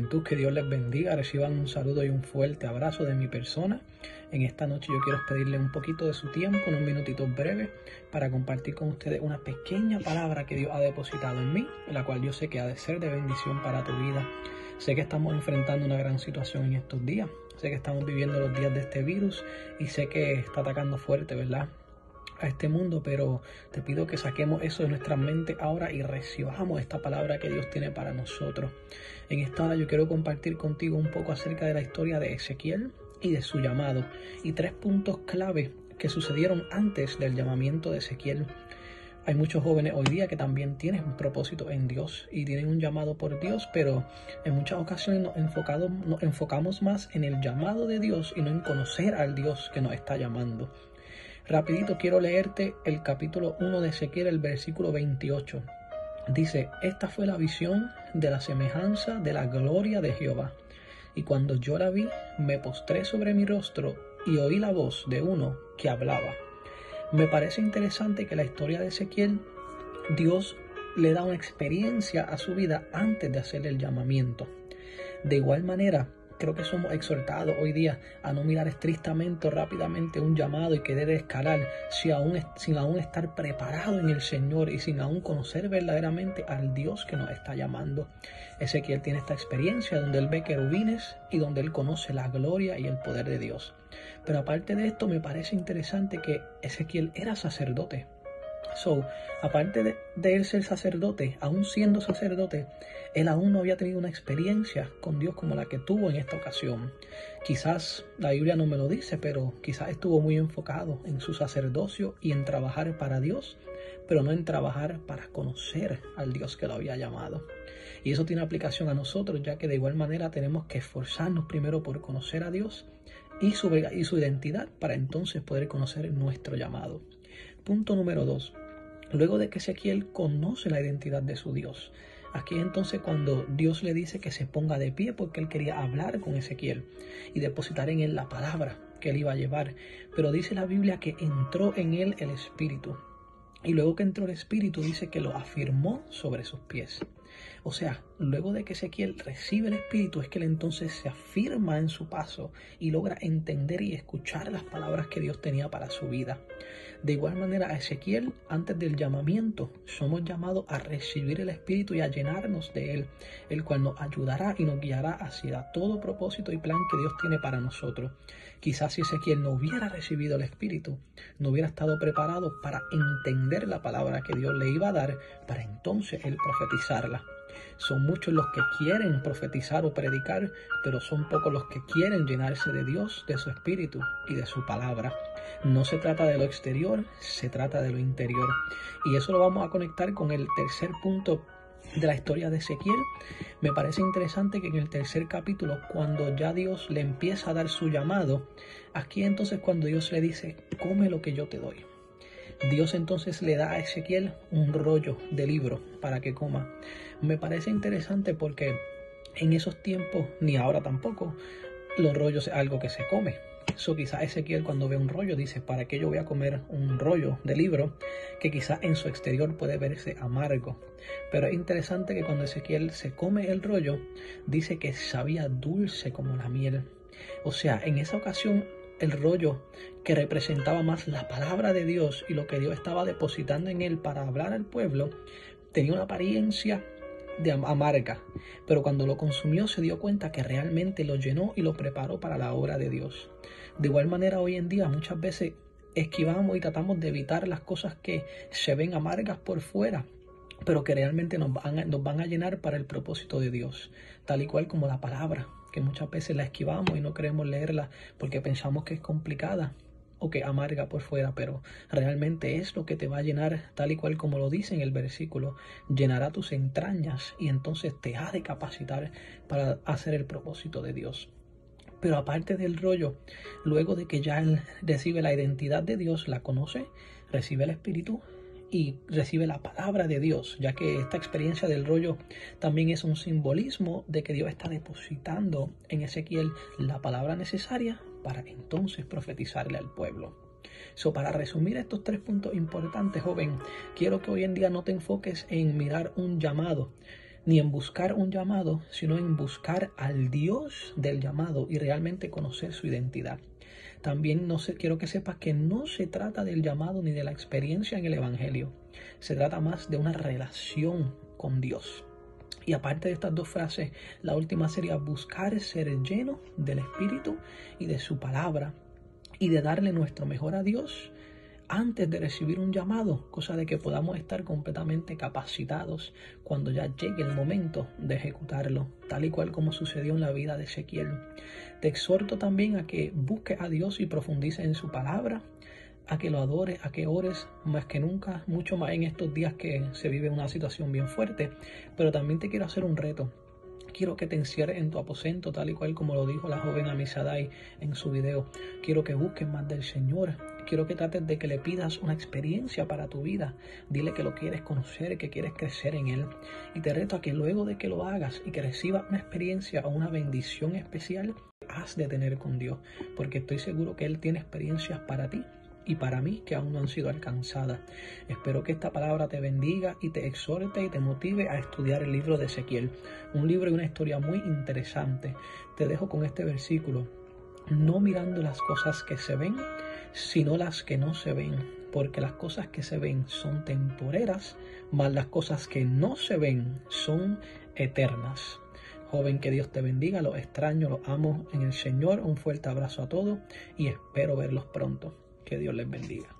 juventud, que Dios les bendiga. Reciban un saludo y un fuerte abrazo de mi persona. En esta noche yo quiero pedirle un poquito de su tiempo, unos minutitos breves, para compartir con ustedes una pequeña palabra que Dios ha depositado en mí, la cual yo sé que ha de ser de bendición para tu vida. Sé que estamos enfrentando una gran situación en estos días. Sé que estamos viviendo los días de este virus y sé que está atacando fuerte, ¿verdad?, a este mundo, pero te pido que saquemos eso de nuestra mente ahora y recibamos esta palabra que Dios tiene para nosotros. En esta hora yo quiero compartir contigo un poco acerca de la historia de Ezequiel y de su llamado, y 3 puntos clave que sucedieron antes del llamamiento de Ezequiel. Hay muchos jóvenes hoy día que también tienen un propósito en Dios y tienen un llamado por Dios, pero en muchas ocasiones nos enfocamos más en el llamado de Dios y no en conocer al Dios que nos está llamando. Rapidito quiero leerte el capítulo 1 de Ezequiel, el versículo 28. Dice: esta fue la visión de la semejanza de la gloria de Jehová. Y cuando yo la vi, me postré sobre mi rostro y oí la voz de uno que hablaba. Me parece interesante que la historia de Ezequiel, Dios le da una experiencia a su vida antes de hacerle el llamamiento. De igual manera, creo que somos exhortados hoy día a no mirar estrictamente o rápidamente un llamado y querer escalar sin aún estar preparado en el Señor y sin aún conocer verdaderamente al Dios que nos está llamando. Ezequiel tiene esta experiencia donde él ve querubines y donde él conoce la gloria y el poder de Dios. Pero aparte de esto, me parece interesante que Ezequiel era sacerdote. Aparte de él ser sacerdote, aún siendo sacerdote, él aún no había tenido una experiencia con Dios como la que tuvo en esta ocasión. Quizás la Biblia no me lo dice, pero quizás estuvo muy enfocado en su sacerdocio y en trabajar para Dios, pero no en trabajar para conocer al Dios que lo había llamado. Y eso tiene aplicación a nosotros, ya que de igual manera tenemos que esforzarnos primero por conocer a Dios y su identidad, para entonces poder conocer nuestro llamado. Punto número 2. Luego de que Ezequiel conoce la identidad de su Dios, aquí entonces cuando Dios le dice que se ponga de pie, porque él quería hablar con Ezequiel y depositar en él la palabra que él iba a llevar. Pero dice la Biblia que entró en él el Espíritu. Y luego que entró el Espíritu, dice que lo afirmó sobre sus pies. O sea, luego de que Ezequiel recibe el Espíritu, es que él entonces se afirma en su paso y logra entender y escuchar las palabras que Dios tenía para su vida. De igual manera, a Ezequiel, antes del llamamiento, somos llamados a recibir el Espíritu y a llenarnos de él, el cual nos ayudará y nos guiará hacia todo propósito y plan que Dios tiene para nosotros. Quizás si Ezequiel no hubiera recibido el Espíritu, no hubiera estado preparado para entender la palabra que Dios le iba a dar, para entonces él profetizarla. Son muchos los que quieren profetizar o predicar, pero son pocos los que quieren llenarse de Dios, de su Espíritu y de su palabra. No se trata de lo exterior, se trata de lo interior. Y eso lo vamos a conectar con el tercer punto de la historia de Ezequiel. Me parece interesante que en el tercer capítulo, cuando ya Dios le empieza a dar su llamado, aquí entonces cuando Dios le dice: come lo que yo te doy. Dios entonces le da a Ezequiel un rollo de libro para que coma. Me parece interesante porque en esos tiempos, ni ahora tampoco, los rollos es algo que se come. Quizás Ezequiel, cuando ve un rollo, dice: ¿para qué yo voy a comer un rollo de libro que quizás en su exterior puede verse amargo? Pero es interesante que cuando Ezequiel se come el rollo, dice que sabía dulce como la miel. O sea, en esa ocasión, el rollo, que representaba más la palabra de Dios y lo que Dios estaba depositando en él para hablar al pueblo, tenía una apariencia de amarga, pero cuando lo consumió se dio cuenta que realmente lo llenó y lo preparó para la obra de Dios. De igual manera, hoy en día muchas veces esquivamos y tratamos de evitar las cosas que se ven amargas por fuera, pero que realmente nos van a llenar para el propósito de Dios, tal y cual como la palabra, que muchas veces la esquivamos y no queremos leerla porque pensamos que es complicada o que amarga por fuera, pero realmente es lo que te va a llenar, tal y cual como lo dice en el versículo: llenará tus entrañas, y entonces te ha de capacitar para hacer el propósito de Dios. Pero aparte del rollo, luego de que ya él recibe la identidad de Dios, la conoce, recibe el Espíritu y recibe la palabra de Dios, ya que esta experiencia del rollo también es un simbolismo de que Dios está depositando en Ezequiel la palabra necesaria para entonces profetizarle al pueblo. Para resumir estos 3 puntos importantes, joven, quiero que hoy en día no te enfoques en mirar un llamado. ni en buscar un llamado, sino en buscar al Dios del llamado y realmente conocer su identidad. También quiero que sepas que no se trata del llamado ni de la experiencia en el Evangelio. Se trata más de una relación con Dios. Y aparte de estas dos frases, la última sería buscar ser lleno del Espíritu y de su palabra y de darle nuestro mejor a Dios antes de recibir un llamado, cosa de que podamos estar completamente capacitados cuando ya llegue el momento de ejecutarlo, tal y cual como sucedió en la vida de Ezequiel. Te exhorto también a que busques a Dios y profundices en su palabra, a que lo adores, a que ores más que nunca, mucho más en estos días que se vive una situación bien fuerte. Pero también te quiero hacer un reto. Quiero que te encierres en tu aposento, tal y cual como lo dijo la joven Amisadai en su video. Quiero que busques más del Señor. Quiero que trates de que le pidas una experiencia para tu vida. Dile que lo quieres conocer, que quieres crecer en Él. Y te reto a que luego de que lo hagas y que recibas una experiencia o una bendición especial, has de tener con Dios. Porque estoy seguro que Él tiene experiencias para ti y para mí que aún no han sido alcanzadas. Espero que esta palabra te bendiga y te exhorte y te motive a estudiar el libro de Ezequiel. Un libro y una historia muy interesante. Te dejo con este versículo. No mirando las cosas que se ven, sino las que no se ven. Porque las cosas que se ven son temporeras, mas las cosas que no se ven son eternas. Joven, que Dios te bendiga, los extraño, los amo en el Señor. Un fuerte abrazo a todos y espero verlos pronto. Que Dios les bendiga.